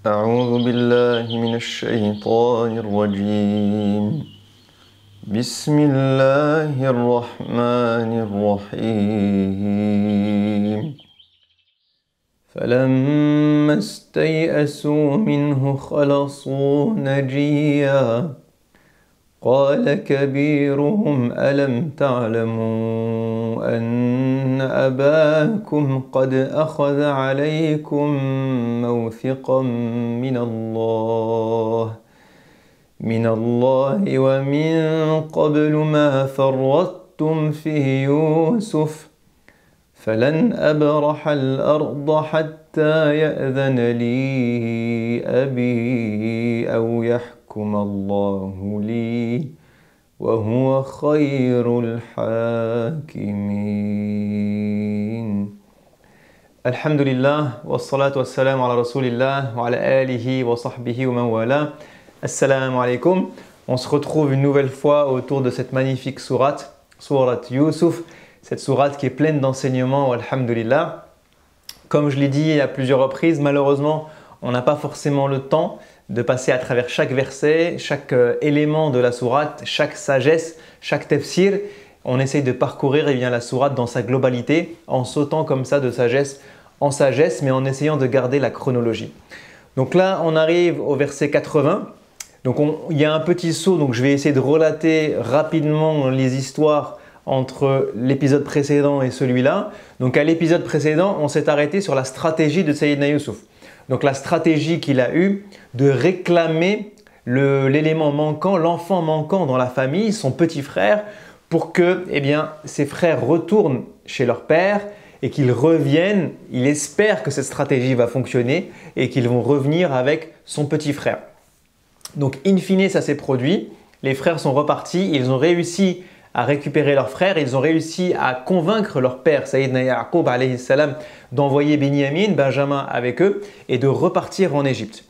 أعوذ بالله من الشيطان الرجيم بسم الله الرحمن الرحيم فلما استيئسوا منه خلصوا نجيا قال كبيرهم ألم تعلموا أن أباكم قد أخذ عليكم موثقا من الله ومن قبل ما فرطتم في يوسف فلن أبرح الأرض حتى يأذن لي أبي أو يحكم الله لي وهو خير الحاكمين. الحمد لله والصلاة والسلام على رسول الله وعلى آله وصحبه ومن والاه. Assalamu alaikum. On se retrouve une nouvelle fois autour de cette magnifique sourate, sourate Yusuf, cette sourate qui est pleine d'enseignements, alhamdulillah. Comme je l'ai dit à plusieurs reprises, malheureusement, on n'a pas forcément le temps de passer à travers chaque verset, chaque élément de la sourate, chaque sagesse, chaque tafsir. On essaye de parcourir la sourate dans sa globalité, en sautant comme ça de sagesse en sagesse, mais en essayant de garder la chronologie. Donc là, on arrive au verset 80. Donc il y a un petit saut, donc je vais essayer de relater rapidement les histoires entre l'épisode précédent et celui-là. Donc à l'épisode précédent, on s'est arrêté sur la stratégie de Sayyidina Yusuf. Donc la stratégie qu'il a eue de réclamer l'élément manquant, l'enfant manquant dans la famille, son petit frère, pour que ses frères retournent chez leur père et qu'ils reviennent. Il espère que cette stratégie va fonctionner et qu'ils vont revenir avec son petit frère. Donc in fine, ça s'est produit. Les frères sont repartis, ils ont réussi à récupérer leur frère, ils ont réussi à convaincre leur père, Sayyidina Yaqub alayhi salam, d'envoyer Benjamin avec eux et de repartir en Égypte.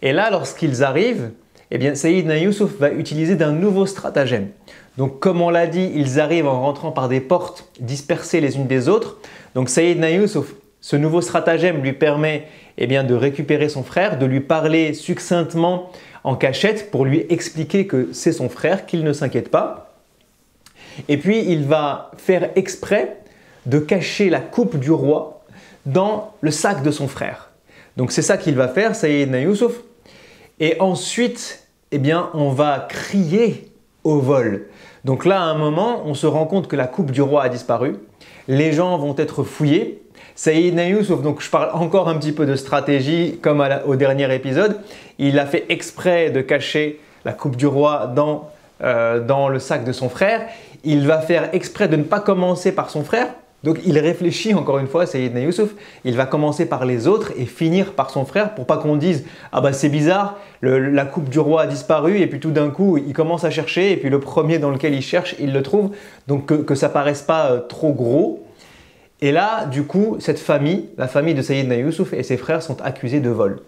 Et là, lorsqu'ils arrivent, Sayyidina Yusuf va utiliser d'un nouveau stratagème. Donc comme on l'a dit, ils arrivent en rentrant par des portes dispersées les unes des autres. Donc Sayyidina Yusuf, ce nouveau stratagème lui permet de récupérer son frère, de lui parler succinctement en cachette pour lui expliquer que c'est son frère, qu'il ne s'inquiète pas. Et puis il va faire exprès de cacher la coupe du roi dans le sac de son frère. Donc c'est ça qu'il va faire, Sayyidina Yusuf. Et ensuite, on va crier au vol. Donc là, à un moment, on se rend compte que la coupe du roi a disparu. Les gens vont être fouillés. Sayyidina Yusuf, donc je parle encore un petit peu de stratégie comme au dernier épisode. Il a fait exprès de cacher la coupe du roi dans le sac de son frère. Il va faire exprès de ne pas commencer par son frère. Donc il réfléchit encore une fois, Sayyidina Yusuf. Il va commencer par les autres et finir par son frère pour pas qu'on dise « Ah bah c'est bizarre, la coupe du roi a disparu » et puis tout d'un coup il commence à chercher et puis le premier dans lequel il cherche, il le trouve. Donc que ça paraisse pas trop gros. Et là, du coup, cette famille, la famille de Sayyidina Yusuf et ses frères sont accusés de vol.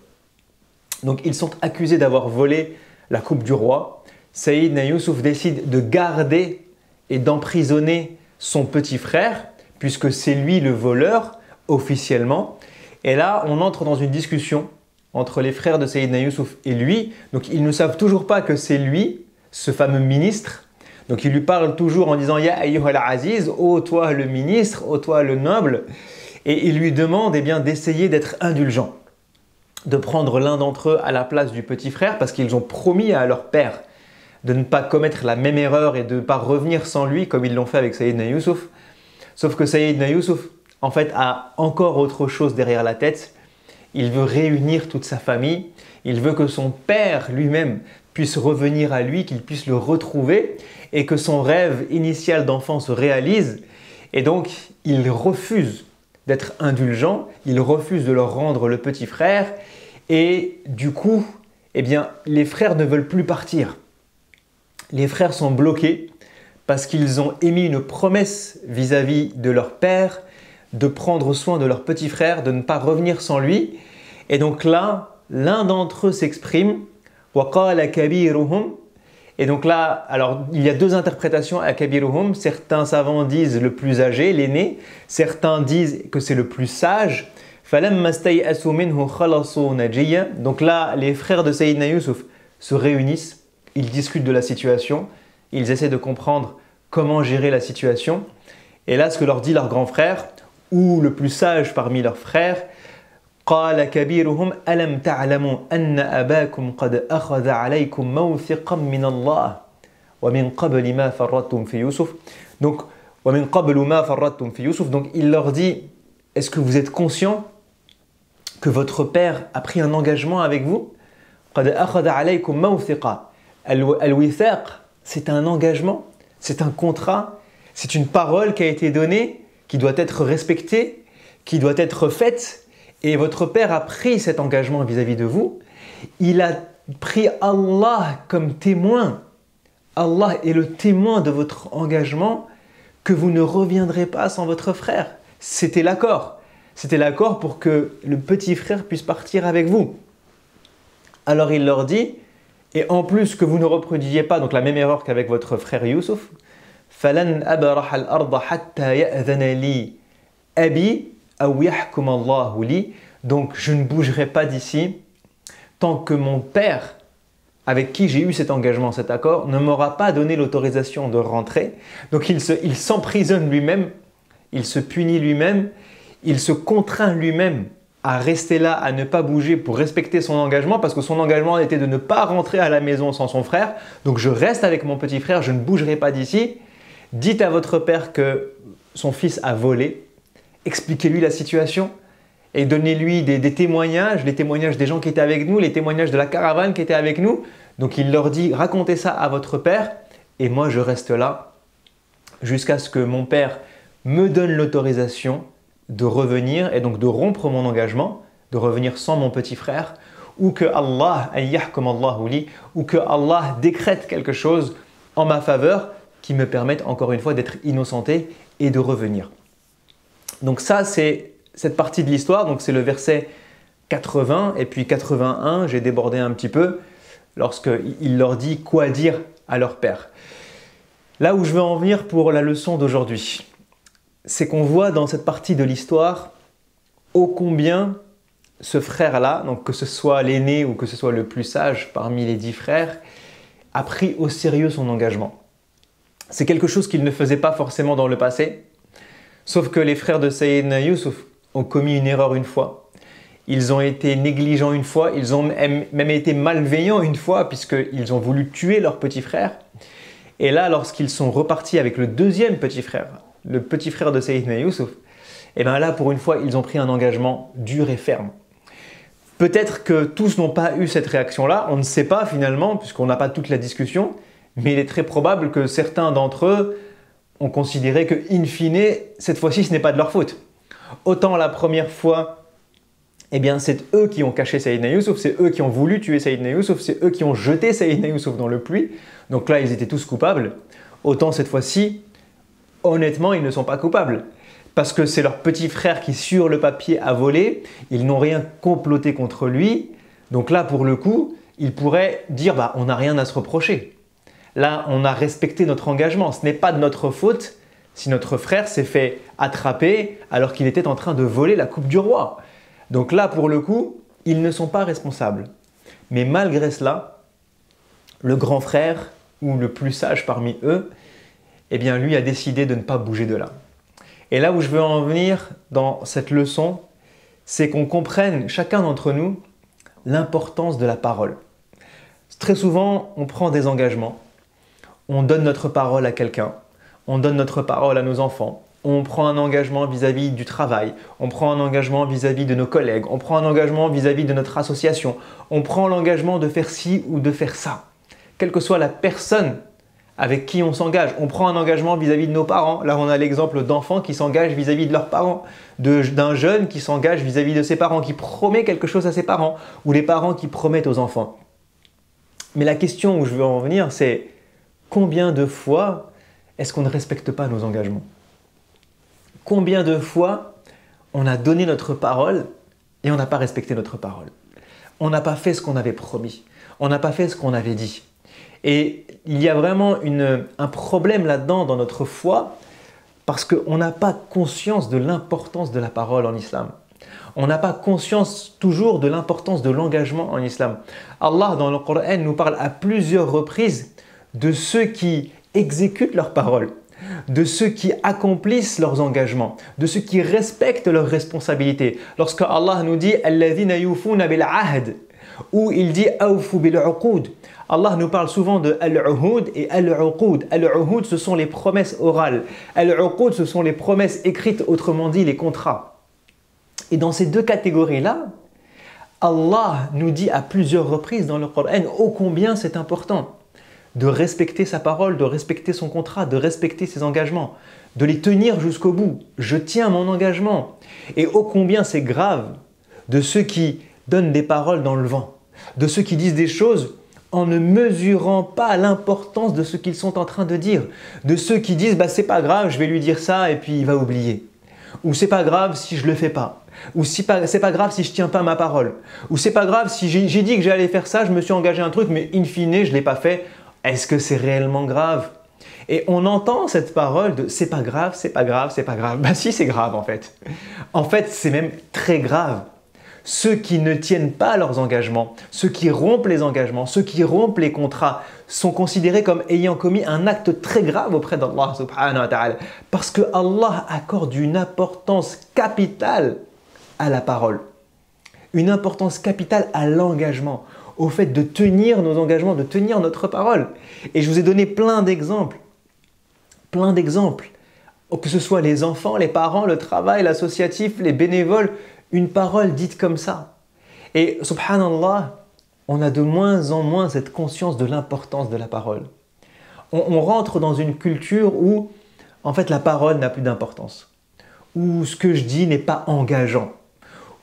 Donc ils sont accusés d'avoir volé la coupe du roi. Sayyidina Yusuf décide de garder et d'emprisonner son petit frère, puisque c'est lui le voleur officiellement. Et là, on entre dans une discussion entre les frères de Sayyidina Yusuf et lui. Donc ils ne savent toujours pas que c'est lui, ce fameux ministre. Donc il lui parle toujours en disant « Ya ayyuhal aziz », « ô toi le ministre, ô toi le noble ». Et il lui demande d'essayer d'être indulgent, de prendre l'un d'entre eux à la place du petit frère parce qu'ils ont promis à leur père de ne pas commettre la même erreur et de ne pas revenir sans lui comme ils l'ont fait avec Sayyidina Yusuf. Sauf que Sayyidina Yusuf, en fait, a encore autre chose derrière la tête. Il veut réunir toute sa famille. Il veut que son père lui-même puisse revenir à lui, qu'il puisse le retrouver et que son rêve initial d'enfant se réalise. Et donc, il refuse d'être indulgent. Il refuse de leur rendre le petit frère. Et du coup, les frères ne veulent plus partir. Les frères sont bloqués parce qu'ils ont émis une promesse vis-à-vis de leur père de prendre soin de leur petit frère, de ne pas revenir sans lui. Et donc là, l'un d'entre eux s'exprime « وَقَالَ كَبِيرُهُمْ » Et donc là, alors il y a deux interprétations à kabiruhum. Certains savants disent le plus âgé, l'aîné. Certains disent que c'est le plus sage. فَلَمَّا اسْتَيْأَسُوا مِنْهُ خَلَصُوا نَجِيًّا. Donc là, les frères de Sayyidina Yusuf se réunissent, ils discutent de la situation, ils essaient de comprendre comment gérer la situation. Et là, ce que leur dit leur grand frère, ou le plus sage parmi leurs frères, قال كبيرهم ألم تعلموا أن أباكم قد أخذ عليكم موثقا من الله ومن قبل ما فرطتم في يوسف. Donc ومن قبل ما فرطتم في يوسف. Donc il leur dit, est-ce que vous êtes conscient que votre père a pris un engagement avec vous? قد أخذ عليكم موثقا. الوثاق, c'est un engagement, c'est un contrat, c'est une parole qui a été donnée, qui doit être respectée, qui doit être faite. Et votre père a pris cet engagement vis-à-vis de vous. Il a pris Allah comme témoin. Allah est le témoin de votre engagement que vous ne reviendrez pas sans votre frère. C'était l'accord. C'était l'accord pour que le petit frère puisse partir avec vous. Alors il leur dit, et en plus que vous ne reproduisiez pas donc la même erreur qu'avec votre frère Youssouf, فَلَنْ أَبْرَحَ الْأَرْضَ حَتَّى يَأْذَنَ لِي أَبِي أَوْ يَحْكُمَ اللَّهُ لِي. Donc je ne bougerai pas d'ici tant que mon père, avec qui j'ai eu cet engagement, cet accord, ne m'aura pas donné l'autorisation de rentrer. Donc il s'emprisonne lui-même, il se punit lui-même, il se contraint lui-même à rester là, à ne pas bouger pour respecter son engagement, parce que son engagement était de ne pas rentrer à la maison sans son frère. Donc je reste avec mon petit frère, je ne bougerai pas d'ici. Dites à votre père que son fils a volé, expliquez-lui la situation et donnez-lui des témoignages, les témoignages des gens qui étaient avec nous, les témoignages de la caravane qui était avec nous. Donc il leur dit, racontez ça à votre père et moi je reste là jusqu'à ce que mon père me donne l'autorisation de revenir et donc de rompre mon engagement, de revenir sans mon petit frère, ou que Allah, ou que Allah décrète quelque chose en ma faveur qui me permette encore une fois d'être innocenté et de revenir. Donc ça c'est cette partie de l'histoire, donc c'est le verset 80 et puis 81, j'ai débordé un petit peu lorsqu'il leur dit quoi dire à leur père. Là où je veux en venir pour la leçon d'aujourd'hui, c'est qu'on voit dans cette partie de l'histoire ô combien ce frère-là, donc que ce soit l'aîné ou que ce soit le plus sage parmi les 10 frères, a pris au sérieux son engagement. C'est quelque chose qu'il ne faisait pas forcément dans le passé, sauf que les frères de Sayyidina Yusuf ont commis une erreur une fois. Ils ont été négligents une fois, ils ont même été malveillants une fois puisqu'ils ont voulu tuer leur petit frère. Et là, lorsqu'ils sont repartis avec le deuxième petit frère, le petit frère de Sayyidina Yusuf, et bien là, pour une fois, ils ont pris un engagement dur et ferme. Peut-être que tous n'ont pas eu cette réaction-là, on ne sait pas finalement, puisqu'on n'a pas toute la discussion, mais il est très probable que certains d'entre eux ont considéré que, in fine, cette fois-ci, ce n'est pas de leur faute. Autant la première fois, eh bien, c'est eux qui ont caché Sayyidina Yusuf, c'est eux qui ont voulu tuer Sayyidina Yusuf, c'est eux qui ont jeté Sayyidina Yusuf dans le puits. Donc là, ils étaient tous coupables. Autant cette fois-ci, honnêtement, ils ne sont pas coupables. Parce que c'est leur petit frère qui, sur le papier, a volé. Ils n'ont rien comploté contre lui. Donc là, pour le coup, ils pourraient dire bah, on n'a rien à se reprocher. Là, on a respecté notre engagement. Ce n'est pas de notre faute si notre frère s'est fait attraper alors qu'il était en train de voler la coupe du roi. Donc là, pour le coup, ils ne sont pas responsables. Mais malgré cela, le grand frère, ou le plus sage parmi eux, eh bien, lui a décidé de ne pas bouger de là. Et là où je veux en venir dans cette leçon, c'est qu'on comprenne, chacun d'entre nous, l'importance de la parole. Très souvent, on prend des engagements, on donne notre parole à quelqu'un, on donne notre parole à nos enfants, on prend un engagement vis-à-vis du travail, on prend un engagement vis-à-vis de nos collègues, on prend un engagement vis-à-vis de notre association, on prend l'engagement de faire ci ou de faire ça. Quelle que soit la personne avec qui on s'engage, on prend un engagement vis-à-vis de nos parents. Là, on a l'exemple d'enfants qui s'engagent vis-à-vis de leurs parents, d'un jeune qui s'engage vis-à-vis de ses parents, qui promet quelque chose à ses parents, ou les parents qui promettent aux enfants. Mais la question où je veux en venir, c'est combien de fois est-ce qu'on ne respecte pas nos engagements? Combien de fois on a donné notre parole et on n'a pas respecté notre parole? On n'a pas fait ce qu'on avait promis. On n'a pas fait ce qu'on avait dit. Et il y a vraiment un problème là-dedans dans notre foi parce qu'on n'a pas conscience de l'importance de la parole en islam. On n'a pas conscience toujours de l'importance de l'engagement en islam. Allah, dans le Coran, nous parle à plusieurs reprises de ceux qui exécutent leurs paroles, de ceux qui accomplissent leurs engagements, de ceux qui respectent leurs responsabilités. Lorsque Allah nous dit « Alladhina yufuna bil ahd » ou il dit « Awfu bil uqud », Allah nous parle souvent de al-uhud et al-uqud. Al-uhud, ce sont les promesses orales. Al-uqud, ce sont les promesses écrites, autrement dit les contrats. Et dans ces deux catégories-là, Allah nous dit à plusieurs reprises dans le Coran ô combien c'est important de respecter sa parole, de respecter son contrat, de respecter ses engagements, de les tenir jusqu'au bout. Je tiens mon engagement. Et ô combien c'est grave de ceux qui donnent des paroles dans le vent, de ceux qui disent des choses en ne mesurant pas l'importance de ce qu'ils sont en train de dire, de ceux qui disent bah, c'est pas grave, je vais lui dire ça et puis il va oublier. Ou c'est pas grave si je le fais pas. Ou c'est pas grave si je tiens pas ma parole. Ou c'est pas grave si j'ai dit que j'allais faire ça, je me suis engagé à un truc, mais in fine, je l'ai pas fait. Est-ce que c'est réellement grave? Et on entend cette parole de c'est pas grave, c'est pas grave, c'est pas grave. Bah si, c'est grave en fait. En fait, c'est même très grave. Ceux qui ne tiennent pas leurs engagements, ceux qui rompent les engagements, ceux qui rompent les contrats sont considérés comme ayant commis un acte très grave auprès d'Allah subhanahu wa ta'ala. Parce que Allah accorde une importance capitale à la parole, une importance capitale à l'engagement, au fait de tenir nos engagements, de tenir notre parole. Et je vous ai donné plein d'exemples, que ce soit les enfants, les parents, le travail, l'associatif, les bénévoles, une parole dite comme ça. Et subhanallah, on a de moins en moins cette conscience de l'importance de la parole. On rentre dans une culture où en fait la parole n'a plus d'importance, où ce que je dis n'est pas engageant,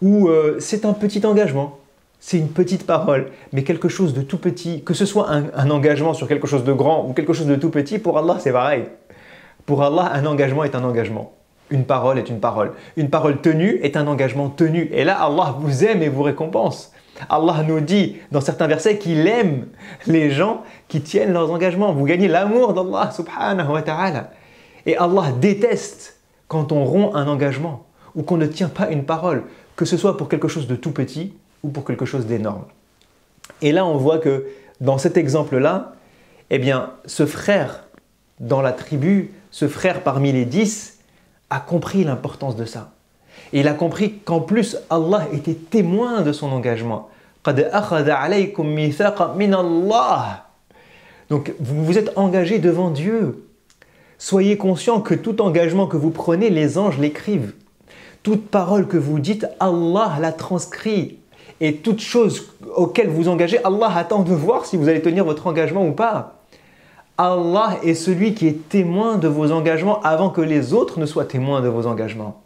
où c'est un petit engagement, c'est une petite parole, mais quelque chose de tout petit, que ce soit un engagement sur quelque chose de grand ou quelque chose de tout petit, pour Allah c'est pareil. Pour Allah, un engagement est un engagement. Une parole est une parole. Une parole tenue est un engagement tenu. Et là, Allah vous aime et vous récompense. Allah nous dit dans certains versets qu'il aime les gens qui tiennent leurs engagements. Vous gagnez l'amour d'Allah subhanahu wa ta'ala. Et Allah déteste quand on rompt un engagement ou qu'on ne tient pas une parole, que ce soit pour quelque chose de tout petit ou pour quelque chose d'énorme. Et là, on voit que dans cet exemple-là, eh bien, ce frère dans la tribu, ce frère parmi les 10, a compris l'importance de ça. Et il a compris qu'en plus, Allah était témoin de son engagement. قَدْ أَخَذَ عَلَيْكُمْ مِيثَاقًا مِنَ اللَّهِ. Donc, vous vous êtes engagé devant Dieu. Soyez conscient que tout engagement que vous prenez, les anges l'écrivent. Toute parole que vous dites, Allah la transcrit. Et toute chose auquel vous engagez, Allah attend de voir si vous allez tenir votre engagement ou pas. Allah est celui qui est témoin de vos engagements avant que les autres ne soient témoins de vos engagements.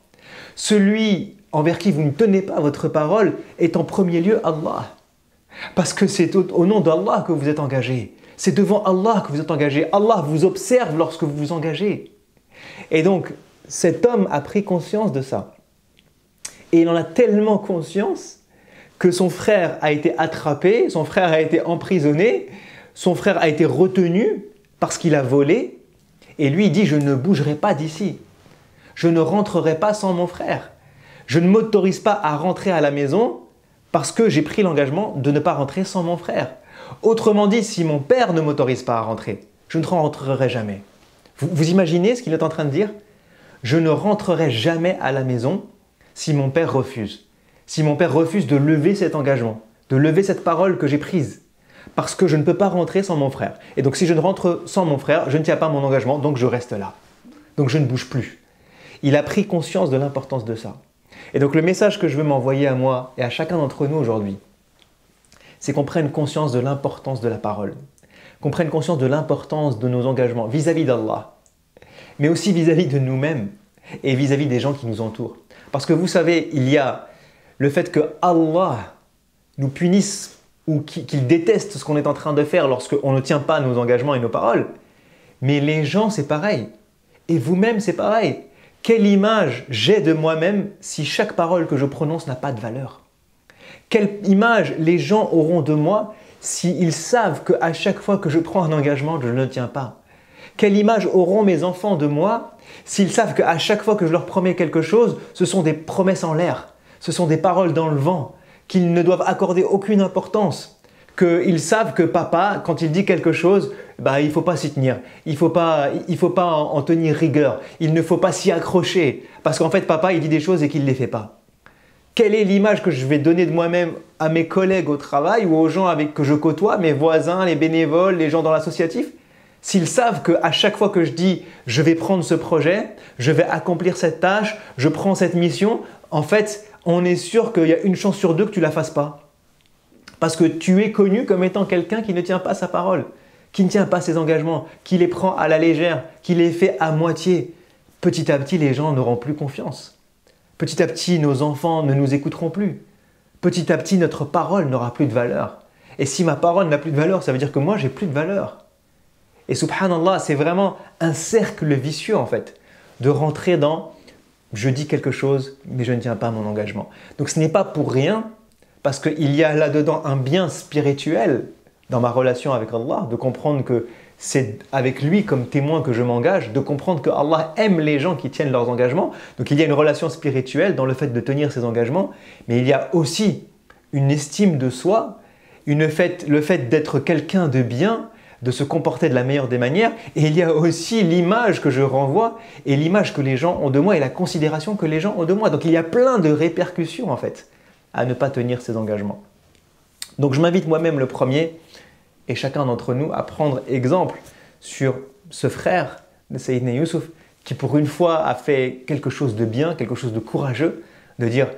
Celui envers qui vous ne tenez pas votre parole est en premier lieu Allah. Parce que c'est au nom d'Allah que vous êtes engagé. C'est devant Allah que vous êtes engagé. Allah vous observe lorsque vous vous engagez. Et donc, cet homme a pris conscience de ça. Et il en a tellement conscience que son frère a été attrapé, son frère a été emprisonné, son frère a été retenu parce qu'il a volé, et lui il dit « je ne bougerai pas d'ici, je ne rentrerai pas sans mon frère, je ne m'autorise pas à rentrer à la maison parce que j'ai pris l'engagement de ne pas rentrer sans mon frère. Autrement dit, si mon père ne m'autorise pas à rentrer, je ne rentrerai jamais. » Vous imaginez ce qu'il est en train de dire? Je ne rentrerai jamais à la maison si mon père refuse. Si mon père refuse de lever cet engagement, de lever cette parole que j'ai prise. Parce que je ne peux pas rentrer sans mon frère. Et donc si je ne rentre sans mon frère, je ne tiens pas mon engagement, donc je reste là. Donc je ne bouge plus. Il a pris conscience de l'importance de ça. Et donc le message que je veux m'envoyer à moi et à chacun d'entre nous aujourd'hui, c'est qu'on prenne conscience de l'importance de la parole. Qu'on prenne conscience de l'importance de nos engagements vis-à-vis d'Allah, mais aussi vis-à-vis de nous-mêmes et vis-à-vis des gens qui nous entourent. Parce que vous savez, il y a le fait que Allah nous punisse ou qu'il déteste ce qu'on est en train de faire lorsqu'on ne tient pas nos engagements et nos paroles. Mais les gens, c'est pareil. Et vous-même, c'est pareil. Quelle image j'ai de moi-même si chaque parole que je prononce n'a pas de valeur? Quelle image les gens auront de moi s'ils savent qu'à chaque fois que je prends un engagement, je ne le tiens pas? Quelle image auront mes enfants de moi s'ils savent qu'à chaque fois que je leur promets quelque chose, ce sont des promesses en l'air? Ce sont des paroles dans le vent qu'ils ne doivent accorder aucune importance. Qu'ils savent que papa, quand il dit quelque chose, il ne faut pas s'y tenir. Il ne faut pas en tenir rigueur. Il ne faut pas s'y accrocher. Parce qu'en fait, papa, il dit des choses et qu'il ne les fait pas. Quelle est l'image que je vais donner de moi-même à mes collègues au travail ou aux gens que je côtoie, mes voisins, les bénévoles, les gens dans l'associatif? S'ils savent qu'à chaque fois que je dis « je vais prendre ce projet, je vais accomplir cette tâche, je prends cette mission », en fait, on est sûr qu'il y a une chance sur deux que tu ne la fasses pas. Parce que tu es connu comme étant quelqu'un qui ne tient pas sa parole, qui ne tient pas ses engagements, qui les prend à la légère, qui les fait à moitié. Petit à petit, les gens n'auront plus confiance. Petit à petit, nos enfants ne nous écouteront plus. Petit à petit, notre parole n'aura plus de valeur. Et si ma parole n'a plus de valeur, ça veut dire que moi, j'ai plus de valeur. Et subhanallah, c'est vraiment un cercle vicieux en fait, de rentrer dans « je dis quelque chose, mais je ne tiens pas mon engagement ». Donc ce n'est pas pour rien, parce qu'il y a là-dedans un bien spirituel dans ma relation avec Allah, de comprendre que c'est avec lui comme témoin que je m'engage, de comprendre que Allah aime les gens qui tiennent leurs engagements. Donc il y a une relation spirituelle dans le fait de tenir ses engagements, mais il y a aussi une estime de soi, le fait d'être quelqu'un de bien, de se comporter de la meilleure des manières, et il y a aussi l'image que je renvoie et l'image que les gens ont de moi et la considération que les gens ont de moi. Donc il y a plein de répercussions en fait à ne pas tenir ses engagements. Donc je m'invite moi-même le premier et chacun d'entre nous à prendre exemple sur ce frère de Sayyidina Youssouf qui pour une fois a fait quelque chose de bien, quelque chose de courageux, de dire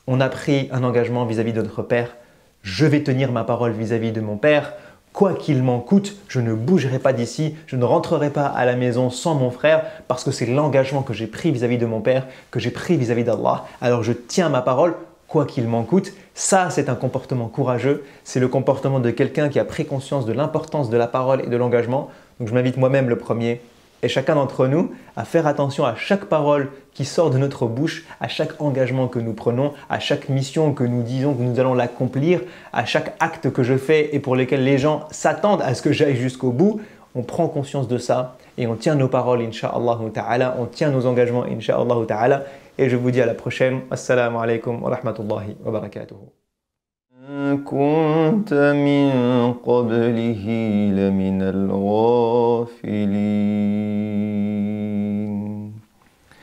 on a pris un engagement vis-à-vis de notre père, je vais tenir ma parole vis-à-vis de mon père, quoi qu'il m'en coûte, je ne bougerai pas d'ici, je ne rentrerai pas à la maison sans mon frère parce que c'est l'engagement que j'ai pris vis-à-vis de mon père, que j'ai pris vis-à-vis d'Allah. Alors je tiens ma parole, quoi qu'il m'en coûte. Ça, c'est un comportement courageux. C'est le comportement de quelqu'un qui a pris conscience de l'importance de la parole et de l'engagement. Donc je m'invite moi-même le premier et chacun d'entre nous à faire attention à chaque parole qui sort de notre bouche, à chaque engagement que nous prenons, à chaque mission que nous disons que nous allons l'accomplir, à chaque acte que je fais et pour lesquels les gens s'attendent à ce que j'aille jusqu'au bout. On prend conscience de ça et on tient nos paroles, incha'Allah ta'ala, on tient nos engagements, incha'Allah ta'ala. Et je vous dis à la prochaine. Assalamu alaikum wa rahmatullahi wa barakatuh. كنت من قبله لمن الغافلين